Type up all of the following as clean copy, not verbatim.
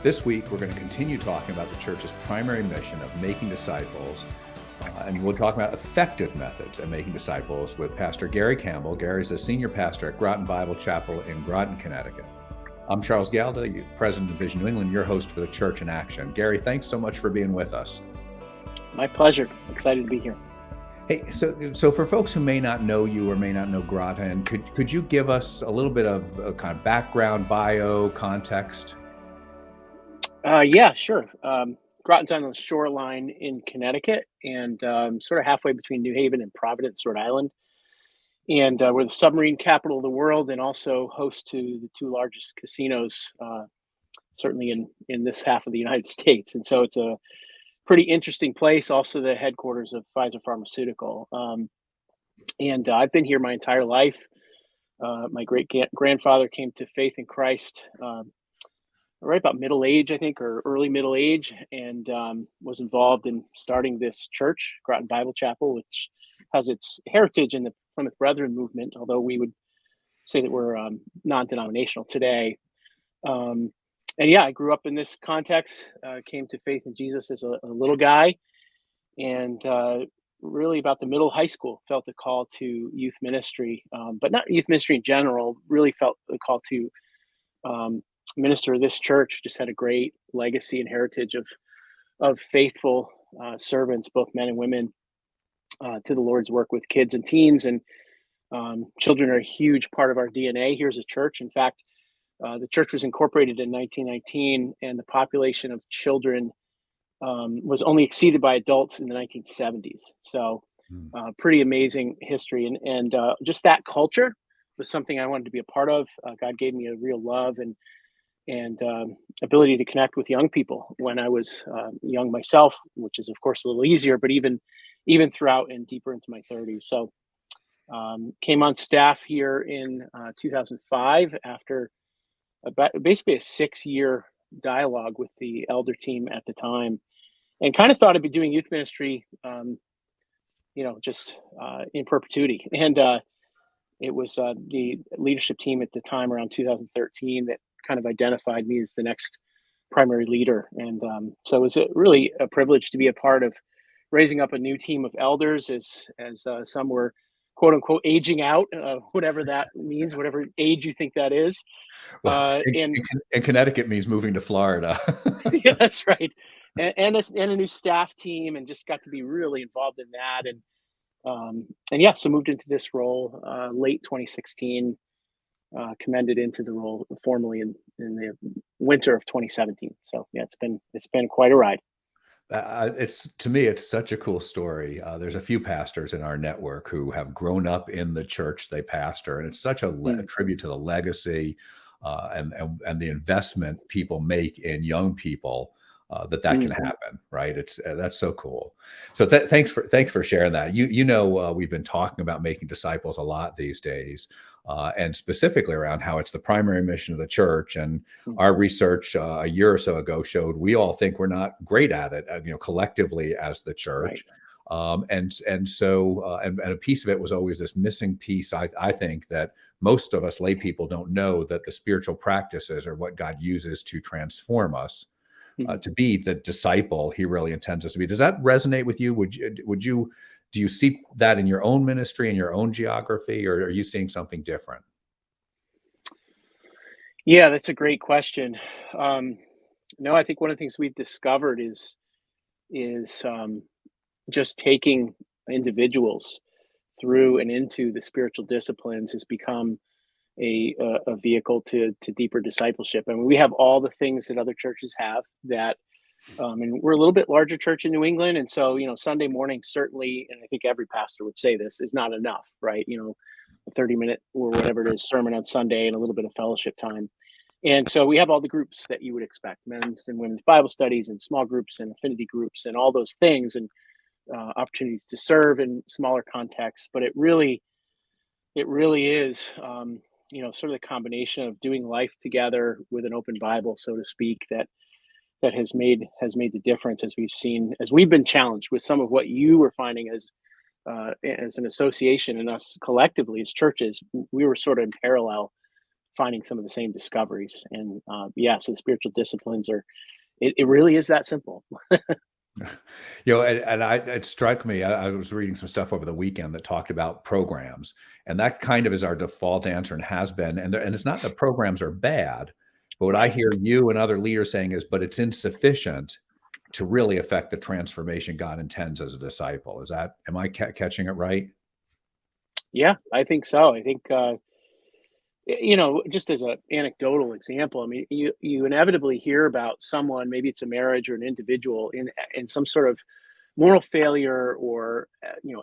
This week, we're going to continue talking about the church's primary mission of making disciples, and we'll talk about effective methods of making disciples with Pastor Gary Campbell. Gary's a senior pastor at Groton Bible Chapel in Groton, Connecticut. I'm Charles Galda, president of Vision New England, your host for the Church in Action. Gary, thanks so much for being with us. My pleasure. Excited to be here. Hey, so for folks who may not know you or may not know Groton, could you give us a little bit of a kind of background, bio, context? Yeah, sure. Groton's on the shoreline in Connecticut and sort of halfway between New Haven and Providence, Rhode Island. And we're the submarine capital of the world and also host to the two largest casinos, certainly in this half of the United States. And so it's a pretty interesting place, also the headquarters of Pfizer Pharmaceutical. And I've been here my entire life. My great-grandfather came to faith in Christ right about middle age, I think, or early middle age, and was involved in starting this church, Groton Bible Chapel, which has its heritage in the Plymouth Brethren movement, although we would say that we're non-denominational today. And yeah, I grew up in this context, came to faith in Jesus as a little guy, and really about the middle of high school, felt a call to youth ministry, but not youth ministry in general, really felt a call to minister of this church. Just had a great legacy and heritage of faithful servants, both men and women, to the Lord's work with kids and teens. And children are a huge part of our DNA here as a church. In fact, the church was incorporated in 1919, and the population of children was only exceeded by adults in the 1970s. So pretty amazing history. And just that culture was something I wanted to be a part of. God gave me a real love and ability to connect with young people when I was young myself, which is of course a little easier, but even throughout and deeper into my 30s. So came on staff here in 2005 after basically a 6-year dialogue with the elder team at the time, and kind of thought I'd be doing youth ministry, just in perpetuity. And it was the leadership team at the time around 2013 that kind of identified me as the next primary leader. And so it was really a privilege to be a part of raising up a new team of elders as some were quote unquote aging out, whatever that means, whatever age you think that is. Well, in Connecticut means moving to Florida. Yeah, that's right. And a new staff team, and just got to be really involved in that. And yeah, so moved into this role late 2016, commended into the role formally in the winter of 2017. So yeah, it's been quite a ride. To me, it's such a cool story. There's a few pastors in our network who have grown up in the church they pastor, and it's such a tribute to the legacy and the investment people make in young people that can happen, right? That's so cool. So thanks for sharing that. We've been talking about making disciples a lot these days, and specifically around how it's the primary mission of the church. And our research a year or so ago showed we all think we're not great at it, collectively as the church. Right. And a piece of it was always this missing piece. I think that most of us lay people don't know that the spiritual practices are what God uses to transform us. To be the disciple he really intends us to be. Does that resonate with you? Do you see that in your own ministry, in your own geography, or are you seeing something different? Yeah, that's a great question. No, I think one of the things we've discovered is just taking individuals through and into the spiritual disciplines has become a vehicle to deeper discipleship. I mean, we have all the things that other churches have that, and we're a little bit larger church in New England. And so, Sunday morning, certainly, and I think every pastor would say this, is not enough, right? A 30-minute or whatever it is sermon on Sunday and a little bit of fellowship time. And so we have all the groups that you would expect, men's and women's Bible studies and small groups and affinity groups and all those things, and opportunities to serve in smaller contexts. But it really is, sort of the combination of doing life together with an open Bible, so to speak, that has made the difference, as we've been challenged with some of what you were finding as an association, and us collectively as churches. We were sort of in parallel finding some of the same discoveries. And so the spiritual disciplines are, it really is that simple. It struck me. I was reading some stuff over the weekend that talked about programs, and that kind of is our default answer and has been. And it's not that programs are bad, but what I Right. hear you and other leaders saying is, but it's insufficient to really affect the transformation God intends as a disciple. Am I catching it right? Yeah, I think so. I think, just as an anecdotal example, I mean, you inevitably hear about someone, maybe it's a marriage or an individual in some sort of moral failure or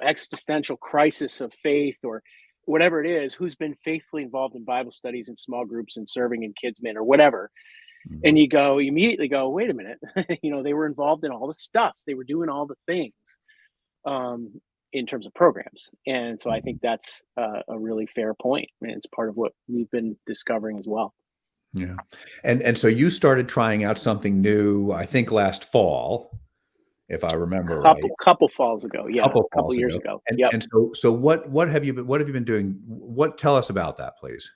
existential crisis of faith or whatever it is, who's been faithfully involved in Bible studies and small groups and serving in kids men or whatever. And Mhm. you immediately go, wait a minute, they were involved in all the stuff, they were doing all the things, um, in terms of programs. And so I Mhm. think that's a really fair point, and it's part of what we've been discovering as well. Yeah. And so you started trying out something new, I think last fall, if I remember right. Couple falls ago, yeah, Couple a couple falls years ago. ago. And Yep. and so what have you been doing? Tell us about that, please.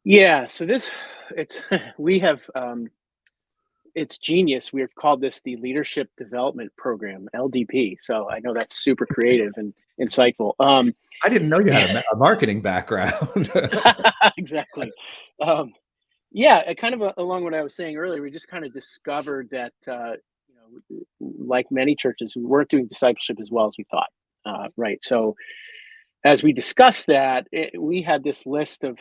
Yeah. So this, it's we have it's genius. We've called this the Leadership Development Program, LDP. So I know that's super creative and insightful. I didn't know you had a marketing background. Exactly. Um, yeah, kind of along what I was saying earlier, we just kind of discovered that, like many churches, we weren't doing discipleship as well as we thought. Right. So as we discussed that, we had this list of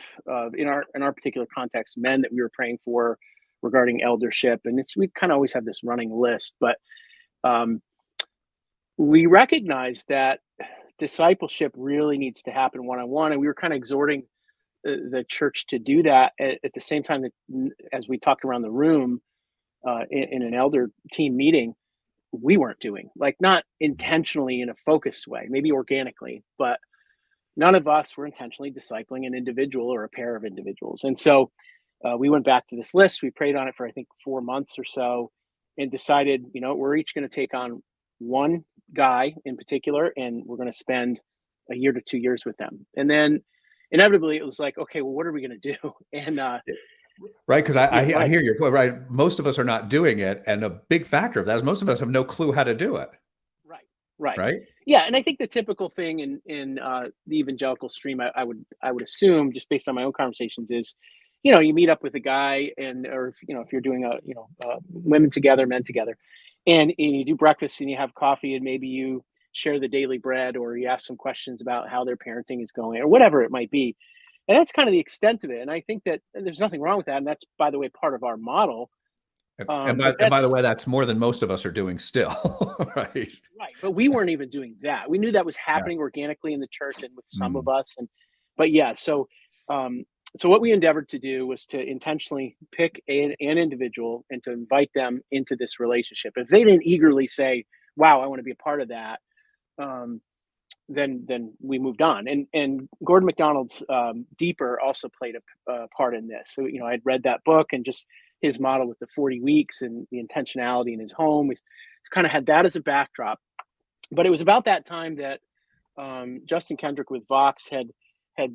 in our particular context, men that we were praying for regarding eldership, and we kind of always have this running list, but um, we recognize that discipleship really needs to happen one on one, and we were kind of exhorting the church to do that at the same time that, as we talked around the room in an elder team meeting, we weren't doing, like, not intentionally in a focused way, maybe organically, but none of us were intentionally discipling an individual or a pair of individuals. And so we went back to this list. We prayed on it for, I think, 4 months or so, and decided, we're each going to take on one guy in particular, and we're going to spend a year to 2 years with them. And then inevitably it was like, okay, well, what are we going to do? And Right, 'cause I yeah, go I ahead. hear your point, right? Most of us are not doing it, and a big factor of that is most of us have no clue how to do it, Right, right. right? Yeah, and I think the typical thing in the evangelical stream, I would assume, just based on my own conversations, is, you meet up with a guy, and or if you're doing women together, men together, and you do breakfast and you have coffee, and maybe you share the daily bread, or you ask some questions about how their parenting is going or whatever it might be, and that's kind of the extent of it. And I think that there's nothing wrong with that, and that's, by the way, part of our model. And by But and by the that's way, that's more than most of us are doing still, right? right, but we weren't even doing that. We knew that was Yeah. happening organically in the church and with some of Mm. us, and but yeah, um, so what we endeavored to do was to intentionally pick an individual and to invite them into this relationship. If they didn't eagerly say, "Wow, I want to be a part of that," um, then we moved on. And Gordon MacDonald's Deeper also played a part in this. So I'd read that book, and just his model with the 40 weeks and the intentionality in his home. He's kind of had that as a backdrop. But it was about that time that Justin Kendrick with Vox had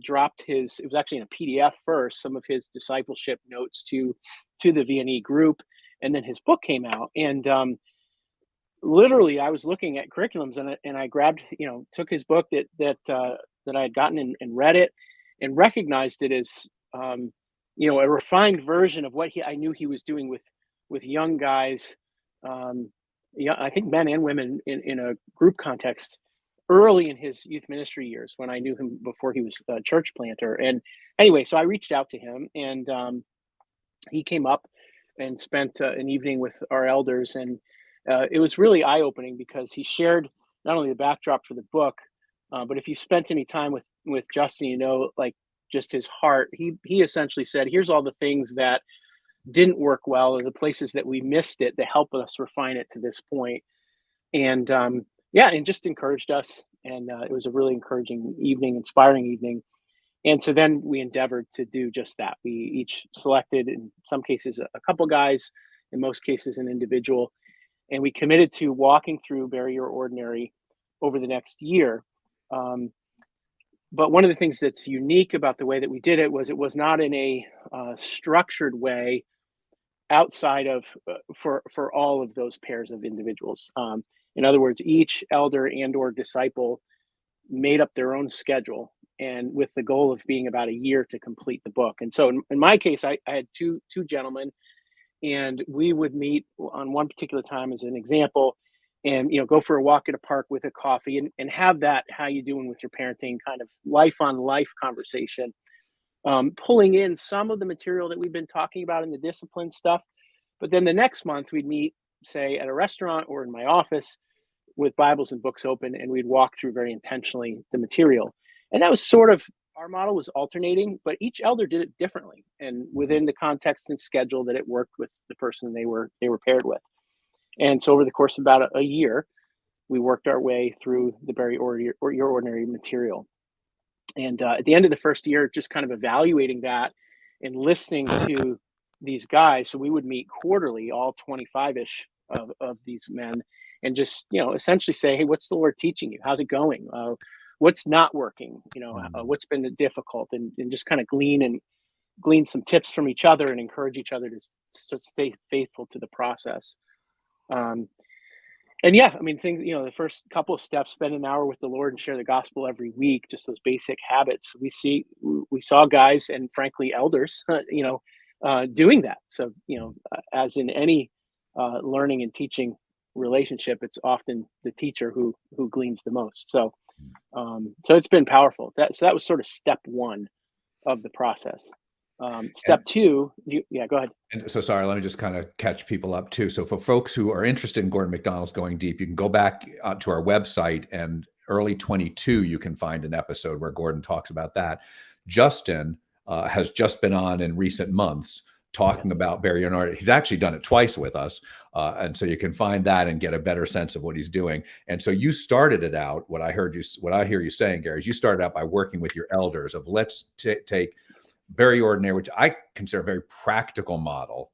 dropped his. It was actually in a PDF first, some of his discipleship notes to the VNE group, and then his book came out. And literally, I was looking at curriculums, and I grabbed, took his book that I had gotten, and read it, and recognized it as, a refined version of what I knew he was doing with young guys, yeah, I think men and women in a group context early in his youth ministry years, when I knew him before he was a church planter. And anyway, so I reached out to him, and he came up and spent an evening with our elders, and it was really eye-opening because he shared not only the backdrop for the book, but if you spent any time with Justin, like, just his heart. He essentially said, "Here's all the things that didn't work well, or the places that we missed it, that helped us refine it to this point." And yeah, and just encouraged us. And it was a really encouraging evening, inspiring evening. And so then we endeavored to do just that. We each selected, in some cases, a couple guys, in most cases, an individual, and we committed to walking through Bury Your Ordinary over the next year. Um, But one of the things that's unique about the way that we did it was not in a structured way outside of for all of those pairs of individuals. In other words, each elder and or disciple made up their own schedule, and with the goal of being about a year to complete the book. And so in my case, I had two gentlemen, and we would meet on one particular time as an example, and go for a walk at a park with a coffee, and have that how you doing with your parenting kind of life on life conversation, pulling in some of the material that we've been talking about in the discipline stuff. But then the next month we'd meet, say, at a restaurant or in my office with Bibles and books open, and we'd walk through very intentionally the material. And that was sort of our model, was alternating, but each elder did it differently and within the context and schedule that it worked with the person they were paired with. And so over the course of about a year, we worked our way through the very ordinary material. And at the end of the first year, just kind of evaluating that and listening to these guys. So we would meet quarterly, all 25-ish of these men, and just, essentially say, hey, what's the Lord teaching you? How's it going? What's not working? What's been difficult? And just kind of glean some tips from each other and encourage each other to stay faithful to the process. And yeah, I mean, things, the first couple of steps, spend an hour with the Lord and share the gospel every week, just those basic habits. We saw guys, and frankly, elders, doing that. So, as in any learning and teaching relationship, it's often the teacher who gleans the most. So it's been powerful. So that was sort of step one of the process. Step two, go ahead. And so, sorry, let me just kind of catch people up too. So for folks who are interested in Gordon MacDonald's Going Deep, you can go back to our website, and early 22, you can find an episode where Gordon talks about that. Justin has just been on in recent months talking about Barry Arnott. He's actually done it twice with us. And so you can find that and get a better sense of what he's doing. And so you started it out, what I hear you saying, Gary, is you started out by working with your elders of let's take very ordinary, which I consider a very practical model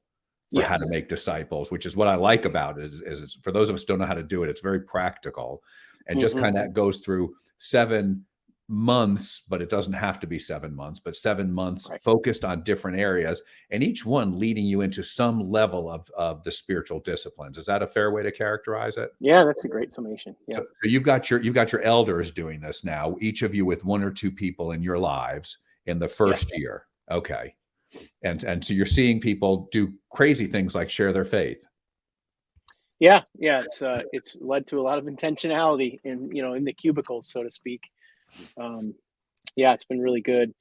for how to make disciples, which is what I like about it, is it's, for those of us who don't know how to do it, it's very practical and just kind of goes through 7 months, but it doesn't have to be 7 months, but 7 months focused on different areas, and each one leading you into some level of the spiritual disciplines. Is that a fair way to characterize it? Yeah, that's a great summation. Yeah. So you've got your elders doing this now, each of you with 1 or 2 people in your lives in the first year. Okay. And so you're seeing people do crazy things like share their faith. Yeah. It's led to a lot of intentionality in the cubicles, so to speak. It's been really good.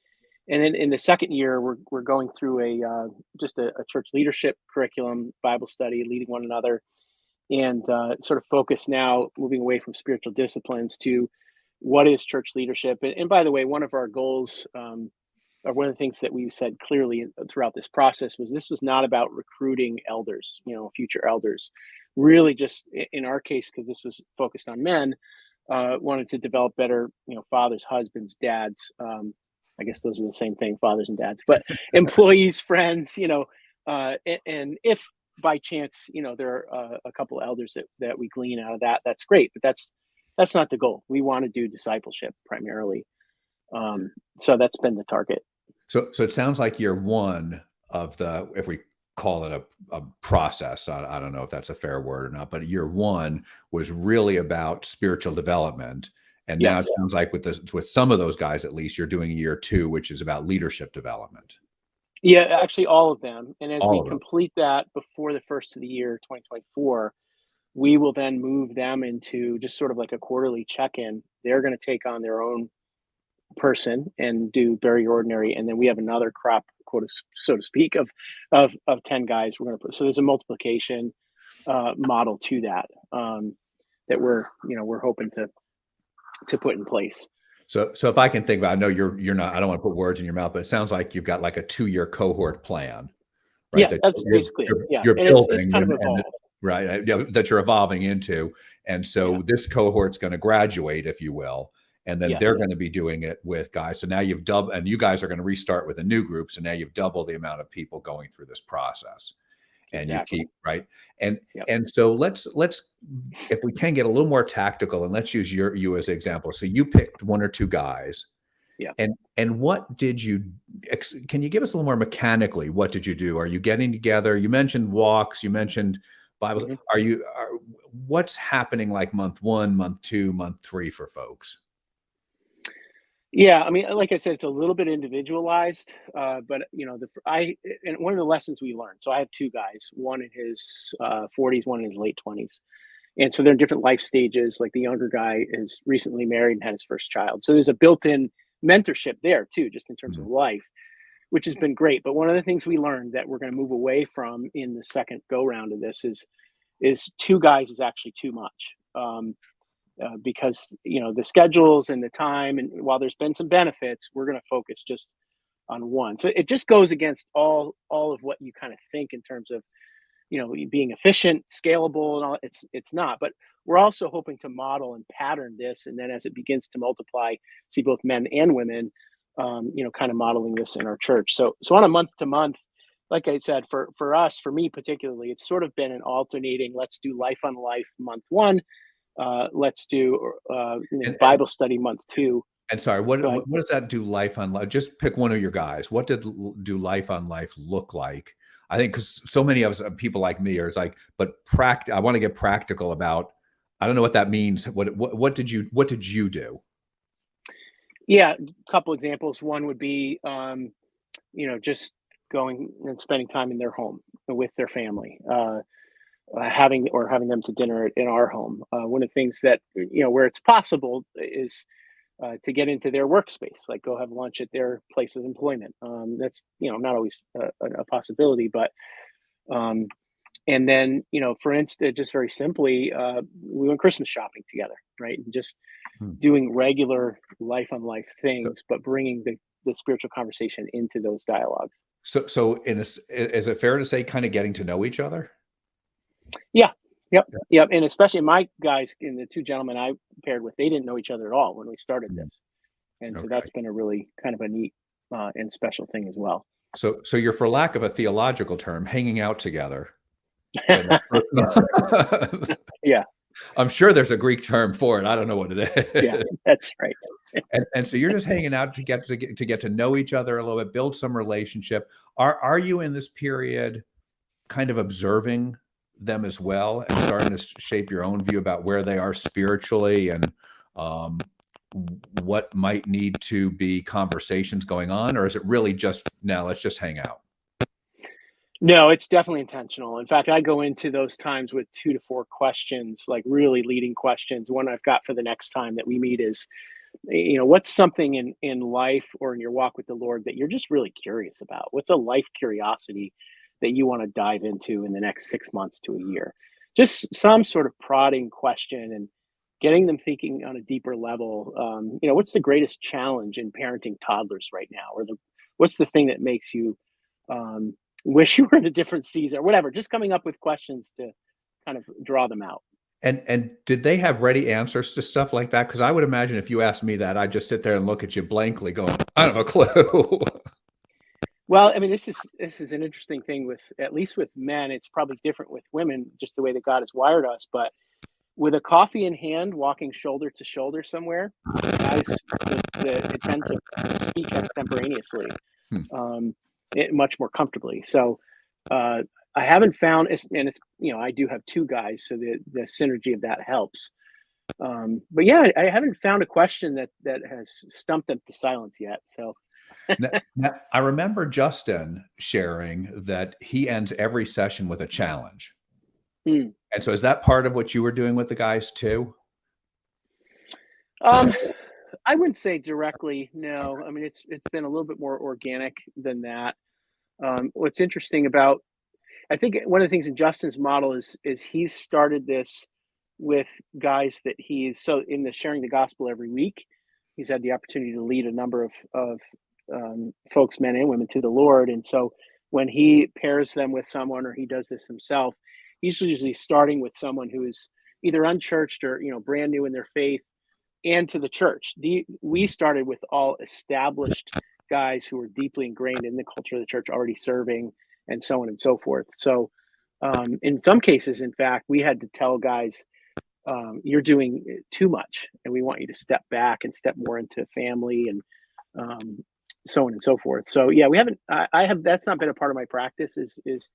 And then in the second year, we're going through a church leadership curriculum, Bible study, leading one another, and sort of focus now, moving away from spiritual disciplines to what is church leadership. And by the way, one of our goals, or one of the things that we said clearly throughout this process, was this was not about recruiting elders, future elders. Really, just in our case, because this was focused on men, wanted to develop better, fathers, husbands, dads. I guess those are the same thing, fathers and dads, but employees, friends, and if by chance, there are a couple of elders that we glean out of that, that's great. But that's not the goal. We want to do discipleship primarily. So that's been the target. So it sounds like year one of the, if we call it a process, I don't know if that's a fair word or not, but year one was really about spiritual development. And now it sounds like with some of those guys, at least, you're doing year two, which is about leadership development. Yeah, actually all of them. And as we complete that before the first of the year, 2024, we will then move them into just sort of like a quarterly check-in. They're going to take on their own person and do very ordinary, and then we have another crop, quote, so to speak, of 10 guys we're going to put. So there's a multiplication model to that that we're hoping to put in place. So if I can think about, I know you're not, I don't want to put words in your mouth, but it sounds like you've got like a 2-year cohort plan, right? Yeah, that's basically it. Yeah, you're and building it's kind of evolved. Right, that you're evolving into, and so this cohort's going to graduate, if you will. And then they're going to be doing it with guys. So now you've doubled, and you guys are going to restart with a new group. So now you've doubled the amount of people going through this process, and you keep right. And so let's, if we can get a little more tactical, and let's use you as an example. So you picked 1 or 2 guys, Yeah. And what did you can you give us a little more mechanically, what did you do? Are you getting together? You mentioned walks, you mentioned Bibles. hmm What's happening like month 1, month 2, month 3 for folks? Yeah, I mean, like I said, it's a little bit individualized, but and one of the lessons we learned. So I have two guys, one in his 40s, one in his late 20s, and so they're in different life stages. Like the younger guy is recently married and had his first child, so there's a built-in mentorship there too, just in terms of Mhm. life, which has been great. But one of the things we learned that we're going to move away from in the second go round of this is two guys is actually too much. Because the schedules and the time, and while there's been some benefits, we're going to focus just on one. So it just goes against all of what you kind of think in terms of being efficient, scalable, and all. It's not. But we're also hoping to model and pattern this, and then as it begins to multiply, see both men and women, kind of modeling this in our church. So on a month to month. Like I said, for us, for me particularly, it's sort of been an alternating. Let's do life on life month one, let's do And Bible study month two. and sorry, what Go ahead. what does that do life on life? Just pick one of your guys. What did do life on life look like? I think because so many of us, people like me, are it's like, but I want to get practical about. I don't know what that means. What did you do? Yeah, a couple examples. One would be, just going and spending time in their home with their family, having them to dinner in our home. One of the things that where it's possible is to get into their workspace, like go have lunch at their place of employment. That's not always a possibility, but um, and then for instance, just very simply, we went Christmas shopping together, right? And just Hmm. doing regular life on life So, things, but bringing the spiritual conversation into those dialogues. is it fair to say kind of getting to know each other? Yeah. Yep. Yep. And especially my guys and the two gentlemen I paired with, they didn't know each other at all when we started Mm. this. And so Okay. that's been a really kind of a neat and special thing as well. So you're, for lack of a theological term, hanging out together in a Yes. personal. Yeah. I'm sure there's a Greek term for it. I don't know what it Yeah. is. That's right. And so you're just hanging out to get to know each other a little bit, build some relationship. Are you in this period kind of observing them as well and starting to shape your own view about where they are spiritually and um, what might need to be conversations going on, or is it really just now let's just hang out? No, it's definitely intentional. In fact, I go into those times with 2 to 4 questions, like really leading questions. One I've got for the next time that we meet is, what's something in life or in your walk with the Lord that you're just really curious about? What's a life curiosity that you want to dive into in the next 6 months to a year? Just some sort of prodding question and getting them thinking on a deeper level. What's the greatest challenge in parenting toddlers right now? Or what's the thing that makes you um, wish you were in a different season or whatever? Just coming up with questions to kind of draw them out. And did they have ready answers to stuff like that? Because I would imagine if you asked me that, I'd just sit there and look at you blankly, going, "I don't have a clue." Well, I mean, this is an interesting thing with at least with men. It's probably different with women, just the way that God has wired us. But with a coffee in hand, walking shoulder to shoulder somewhere, guys they tend to speak extemporaneously, Hmm. um, much more comfortably. So uh, I haven't found, and it's I do have two guys, so the synergy of that helps. But yeah, I haven't found a question that has stumped them to silence yet. So Now, I remember Justin sharing that he ends every session with a challenge. hmm. And so is that part of what you were doing with the guys too? um, I wouldn't say directly. No, I mean it's been a little bit more organic than that. What's interesting about I think one of the things in Justin's model is he's started this with guys that he's so in the sharing the gospel every week. He's had the opportunity to lead a number of folks, men and women, to the Lord, and so when he pairs them with someone or he does this himself, he's usually starting with someone who is either unchurched or brand new in their faith and to the church. We started with all established guys who were deeply ingrained in the culture of the church, already serving, and so on and so forth. So, in some cases, in fact, we had to tell guys, "You're doing too much, and we want you to step back and step more into family and so on and so forth. So yeah, we haven't. I have. That's not been a part of my practice. Is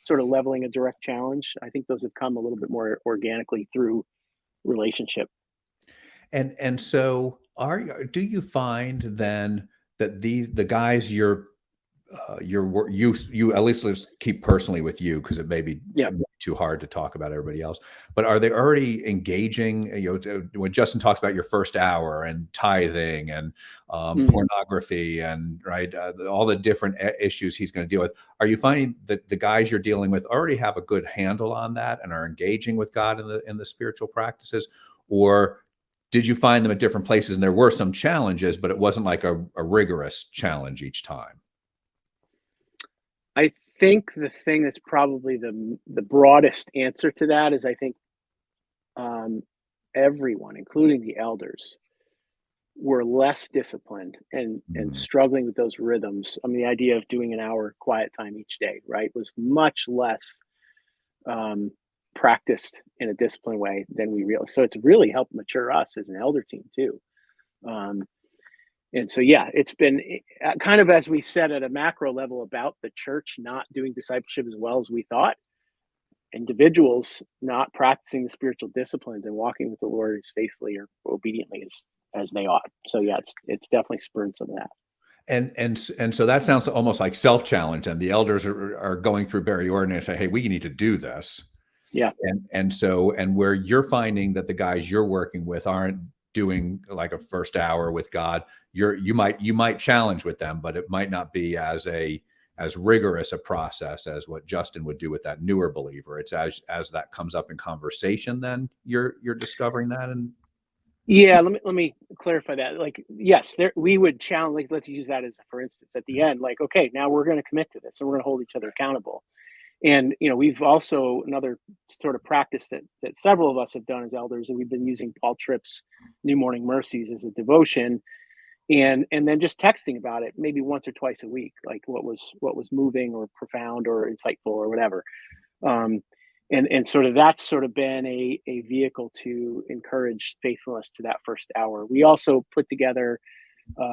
sort of leveling a direct challenge. I think those have come a little bit more organically through relationship. And so do you find then that the guys you at least let's keep personally with you because Yeah. it may be too hard to talk about everybody else. But are they already engaging? When Justin talks about your first hour and tithing and Mm. pornography and right, all the different issues he's going to deal with, are you finding that the guys you're dealing with already have a good handle on that and are engaging with God in the spiritual practices, or did you find them at different places and there were some challenges, but it wasn't like a rigorous challenge each time? I think the thing that's probably the broadest answer to that is I think um, everyone, including the elders, were less disciplined and Mm, struggling with those rhythms. I mean, the idea of doing an hour quiet time each day, right, was much less um, practiced in a disciplined way than we realized. So it's really helped mature us as an elder team too. Um, and so, yeah, it's been kind of as we said at a macro level about the church not doing discipleship as well as we thought, individuals not practicing the spiritual disciplines and walking with the Lord as faithfully or obediently as they ought. So yeah, it's definitely spurred some of that. and so that sounds almost like self-challenge, and the elders are going through Barry Ordinary and say, "Hey, we need to do this." Yeah. And where you're finding that the guys you're working with aren't doing like a first hour with God, you might challenge with them, but it might not be as rigorous a process as what Justin would do with that newer believer. It's as that comes up in conversation, then you're discovering that. And Yeah, let me clarify that. Like, yes, there we would challenge. Like, let's use that as for instance at the end. Like, okay, now we're going to commit to this, and we're going to hold each other accountable. And we've also another sort of practice that several of us have done as elders, and we've been using Paul Tripp's New Morning Mercies as a devotion, and then just texting about it maybe once or twice a week, like what was moving or profound or insightful or whatever. um, and sort of that's sort of been a vehicle to encourage faithfulness to that first hour. We also put together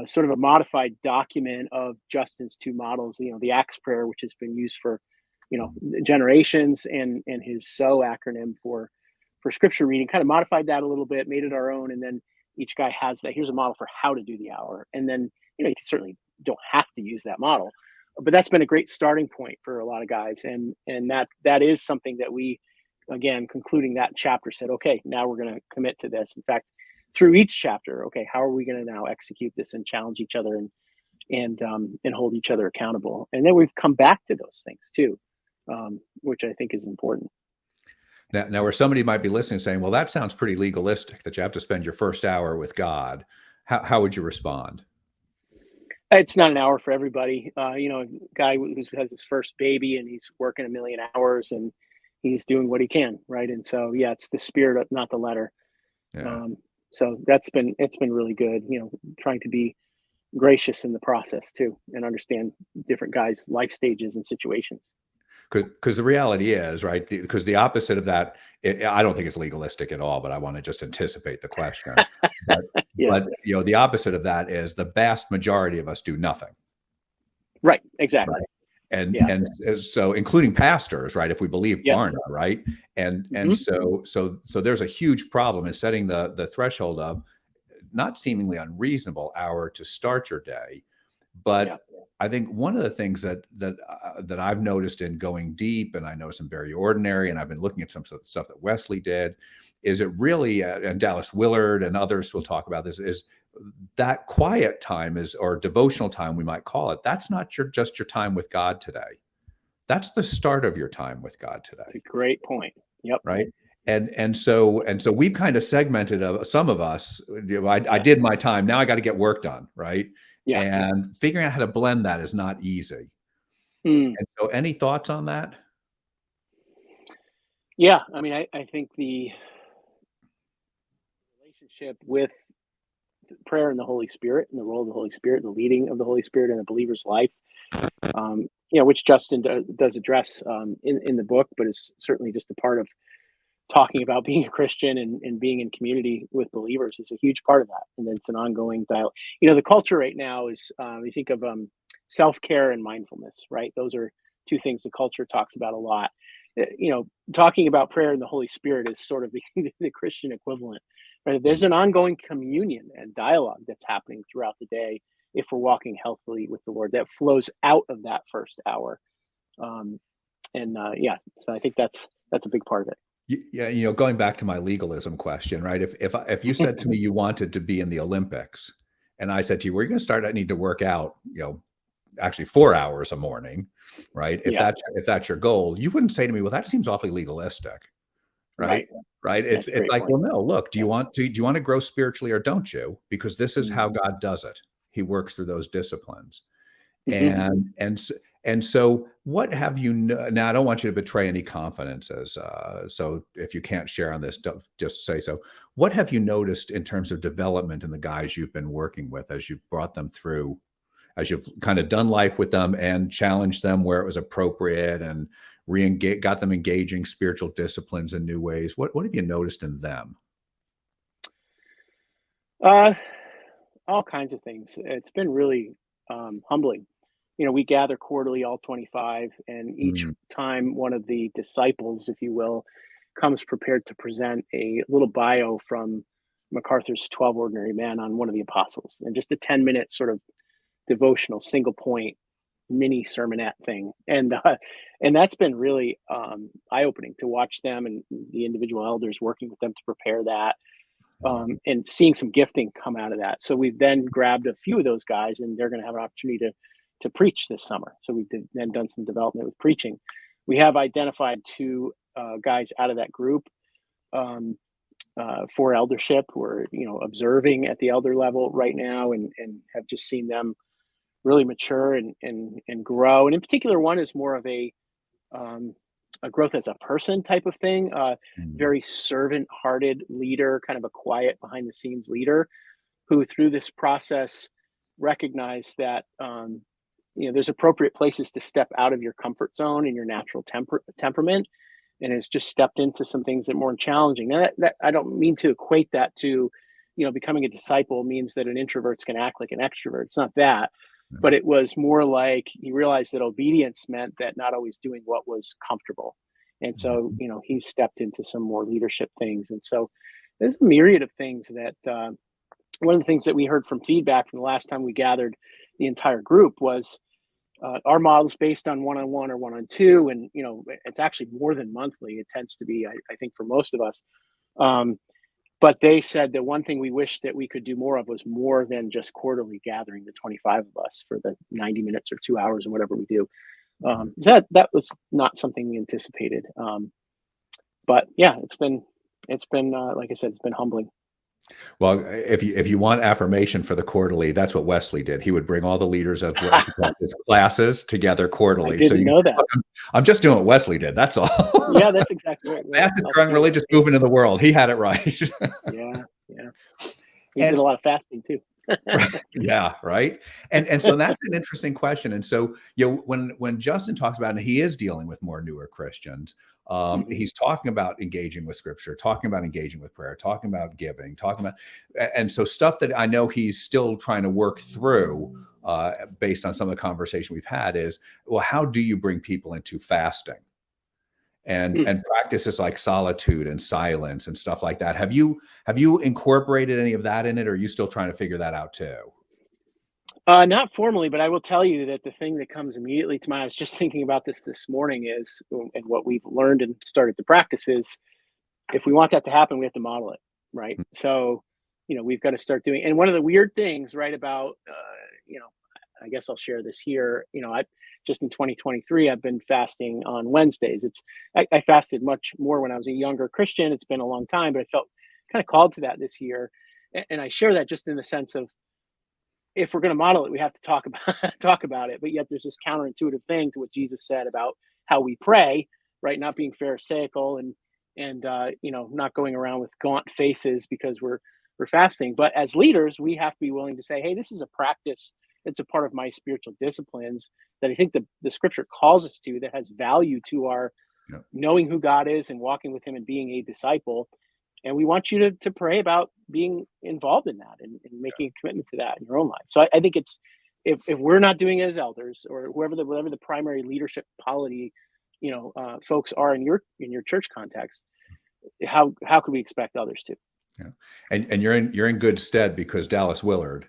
sort of a modified document of Justin's two models, the Acts prayer, which has been used for generations, and his so acronym for scripture reading, kind of modified that a little bit, made it our own, and then each guy has that. Here's a model for how to do the hour, and then you certainly don't have to use that model, but that's been a great starting point for a lot of guys, and that is something that we, again, concluding that chapter, said, okay, now we're going to commit to this. In fact, through each chapter, okay, how are we going to now execute this and challenge each other and hold each other accountable? And then we've come back to those things too, which I think is important. now, where somebody might be listening saying, "Well, that sounds pretty legalistic that you have to spend your first hour with God," how would you respond? It's not an hour for everybody. A guy who has his first baby and he's working a million hours and he's doing what he can, right? And so, yeah, it's the spirit, not the letter. Yeah. Um, so it's been really good. Trying to be gracious in the process too, and understand different guys' life stages and situations. Because the reality is, right, because the opposite of that, I don't think it's legalistic at all, but I wanna just anticipate the question. But Yeah, the opposite of that is the vast majority of us do nothing, right, right? exactly. And Yeah, so including pastors, right, if we believe yes. Barna, right? And Hmm. so there's a huge problem in setting the threshold of not seemingly unreasonable hour to start your day. Yeah. But I think one of the things that I've noticed in going deep, and I know some very ordinary, and I've been looking at some of the stuff that Wesley did, is it really, and Dallas Willard and others will talk about this, is that quiet time is, or devotional time, we might call it. That's not just your time with God today. That's the start of your time with God It's a today, great point. Yep. right? And so we've kind of segmented some of us. I Yes. did my time. Now I got to get work done, right? Yeah. And figuring out how to blend that is not easy. Mm. And so, any thoughts on that? Yeah. I mean, I think the relationship with prayer and the Holy Spirit and the role of the Holy Spirit and the leading of the Holy Spirit in a believer's life, which Justin does address in the book, but is certainly just a part of talking about being a Christian and being in community with believers is a huge part of that. And it's an ongoing dialogue. The culture right now is, we think of self-care and mindfulness, right? Those are two things the culture talks about a lot. Talking about prayer and the Holy Spirit is sort of the Christian equivalent. Right? There's an ongoing communion and dialogue that's happening throughout the day if we're walking healthily with the Lord that flows out of that first hour. So I think that's a big part of it. Yeah, going back to my legalism question, right? If you said to me you wanted to be in the Olympics, and I said to you, "We're going to start. I need to work out, actually 4 hours a morning," right? If Yeah. that's your goal, you wouldn't say to me, "Well, that seems awfully legalistic," right? Right. Right? That's a It's great like, point. well, no. Look, do Yeah. you want to grow spiritually or don't you? Because this is how Mhm. God does it. He works through those disciplines. Mhm. And so what have you now? I don't want you to betray any confidences. So if you can't share on this, don't just say so. What have you noticed in terms of development in the guys you've been working with as you've brought them through, as you've kind of done life with them and challenged them where it was appropriate and got them engaging spiritual disciplines in new ways? What have you noticed in them? Uh, all kinds of things. It's been really humbling. We gather quarterly, all 25, and each Mm, time one of the disciples, if you will, comes prepared to present a little bio from MacArthur's 12 Ordinary Men on one of the apostles, and just a 10-minute sort of devotional, single point mini sermonette thing. And that's been really eye opening to watch them and the individual elders working with them to prepare that, and seeing some gifting come out of that. So we've then grabbed a few of those guys, and they're going to have an opportunity to preach this summer. So then done some development with preaching. We have identified two guys out of that group um, for eldership. We're observing at the elder level right now, and have just seen them really mature and grow. And in particular, one is more of um, a growth as a person type of thing. mm, Very servant-hearted leader, kind of a quiet behind the scenes leader, who through this process recognized that there's appropriate places to step out of your comfort zone and your natural temperament, and has just stepped into some things that are more challenging. Now, that I don't mean to equate that to, becoming a disciple means that an introvert's going to act like an extrovert. It's not that, but mm, it was more like he realized that obedience meant that not always doing what was comfortable. And so, mm. he stepped into some more leadership things. And so there's a myriad of things that, one of the things that we heard from feedback from the last time we gathered the entire group was our model's based on one-on-one or one-on-two, and it's actually more than monthly. It tends to be, I think, for most of us. Um, but they said the one thing we wish that we could do more of was more than just quarterly gathering the 25 of us for the 90 minutes or 2 hours or whatever we do. So that was not something we anticipated. But yeah, it's been like I said, it's been humbling. Well, if you want affirmation for the quarterly, that's what Wesley did. He would bring all the leaders of what he called his classes together I quarterly. So didn't you, know that. I'm just doing what Wesley did. That's all. Yeah, that's exactly right. Well, Fastest I'll growing steal it. religious movement in the world. He had it right. Yeah, yeah. He did And a lot of fasting too. yeah, right. And so that's an interesting question. And so, when Justin talks about, and he is dealing with more newer Christians, Mhm. he's talking about engaging with scripture, talking about engaging with prayer, talking about giving, talking about, and so stuff that I know he's still trying to work through, based on some of the conversation we've had is, well, how do you bring people into fasting? and Mm. and practices like solitude and silence and stuff like that. Have you incorporated any of that in it, or are you still trying to figure that out too? Not formally, but I will tell you that the thing that comes immediately to mind, I was just thinking about this morning, is, and what we've learned and started to practice is, if we want that to happen, we have to model it, right? So, we've got to start doing. And one of the weird things, right, about, I guess I'll share this here. I just in 2023, I've been fasting on Wednesdays. I fasted much more when I was a younger Christian. It's been a long time, but I felt kind of called to that this year. And I share that just in the sense of, if we're going to model it, we have to talk about talk about it. But yet, there's this counterintuitive thing to what Jesus said about how we pray, right? Not being pharisaical and not going around with gaunt faces because we're fasting. But as leaders, we have to be willing to say, hey, this is a practice. It's a part of my spiritual disciplines that I think the scripture calls us to, that has value to our Yeah. knowing who God is and walking with him and being a disciple. And we want you to pray about being involved in that and making a commitment to that in your own life. So I think it's, if we're not doing it as elders or whatever the primary leadership polity, folks are in your church context, how could we expect others to? Yeah. And you're in good stead, because Dallas Willard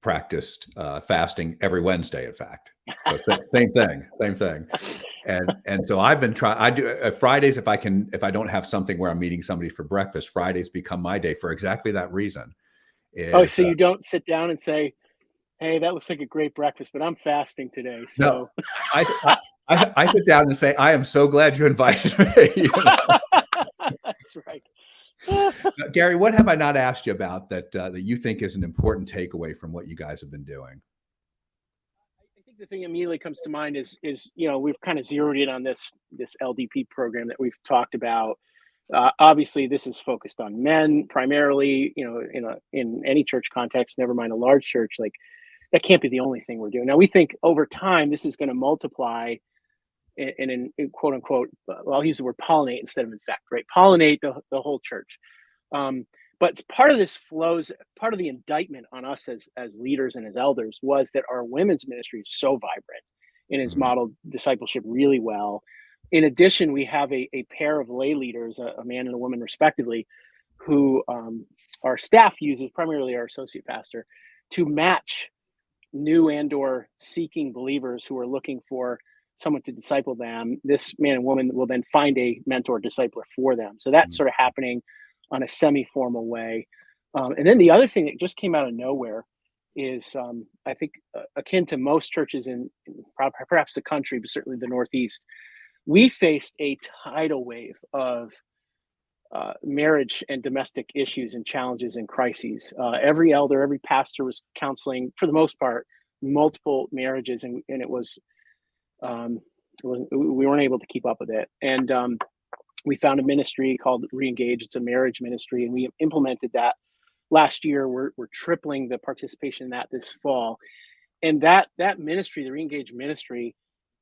practiced fasting every Wednesday, in fact. So same thing. And so I've been trying. I do Fridays, if I don't have something where I'm meeting somebody for breakfast, Fridays become my day for exactly that reason. Oh, Is so you don't sit down and say, "Hey, that looks like a great breakfast, but I'm fasting today." No, So I, I sit down and say, "I am so glad you invited me." that's right. Now, Gary, what have I not asked you about that you think is an important takeaway from what you guys have been doing? I think the thing immediately comes to mind is we've kind of zeroed in on this LDP program that we've talked about. Obviously, this is focused on men primarily. In any church context, never mind a large church, like that can't be the only thing we're doing. Now we think over time this is going to multiply in quote unquote. Well, I'll use the word pollinate instead of infect. Right, pollinate the whole church. Um, but part of this flows, part of the indictment on us as leaders and as elders was that our women's ministry is so vibrant and has Mhm. modeled discipleship really well. In addition, we have a pair of lay leaders, a man and a woman respectively, who our staff uses, primarily our associate pastor, to match new and or seeking believers who are looking for someone to disciple them. This man and woman will then find a mentor discipler for them. So that's sort of happening on a semi-formal way. And then the other thing that just came out of nowhere is, I think, akin to most churches in perhaps the country, but certainly the Northeast, we faced a tidal wave of marriage and domestic issues and challenges and crises. Every elder, every pastor was counseling, for the most part, multiple marriages, and um, we weren't able to keep up with it. And we found a ministry called Reengage. It's a marriage ministry, and we implemented that last year. We're tripling the participation in that this fall. And that ministry, the Reengage ministry,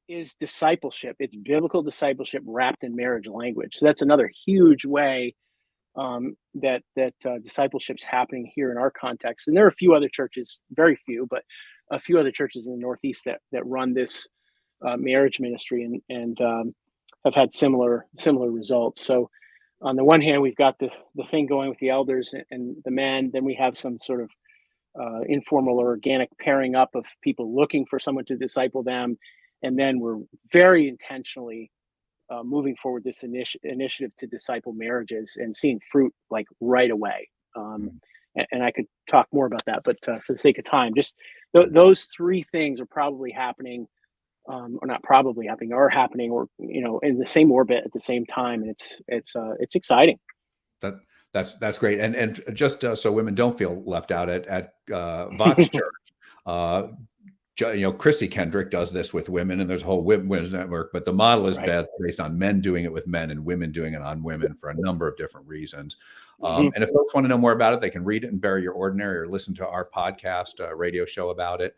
is discipleship. It's biblical discipleship wrapped in marriage language. So that's another huge way that discipleship's happening here in our context. And there are a few other churches, very few, but a few other churches in the Northeast that run this marriage ministry and have had similar results. So on the one hand, we've got the thing going with the elders and the men. Then we have some sort of informal or organic pairing up of people looking for someone to disciple them. And then we're very intentionally moving forward this initiative to disciple marriages and seeing fruit like right away. And I could talk more about that, but for the sake of time, just those three things are probably happening, or not probably happening, are happening, or in the same orbit at the same time, and it's exciting. That that's great. And just so women don't feel left out at Vox Church, uh, Chrissy Kendrick does this with women, and there's a whole women's network. But the model is Right. based on men doing it with men and women doing it on women for a number of different reasons. Mhm. And if folks want to know more about it, they can read it in Bury Your Ordinary or listen to our podcast, radio show about it.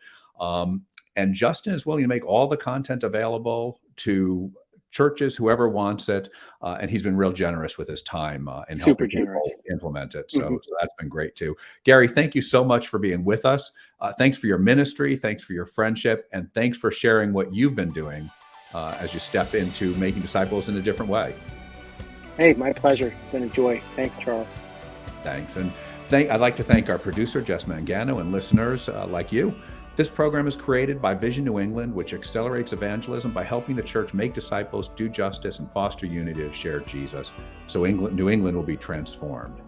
And Justin is willing to make all the content available to churches, whoever wants it. And he's been real generous with his time in Super helping people generous. implement it. Mhm. So that's been great too. Gary, thank you so much for being with us. Thanks for your ministry. Thanks for your friendship. And thanks for sharing what you've been doing as you step into making disciples in a different way. Hey, my pleasure. It's been a joy. Thanks, Charles. Thanks. And I'd like to thank our producer, Jess Mangano, and listeners like you. This program is created by Vision New England, which accelerates evangelism by helping the church make disciples, do justice, and foster unity to share Jesus, so New England will be transformed.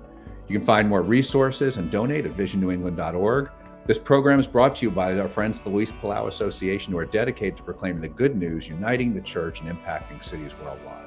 You can find more resources and donate at visionnewengland.org. This program is brought to you by our friends at the Luis Palau Association, who are dedicated to proclaiming the good news, uniting the church, and impacting cities worldwide.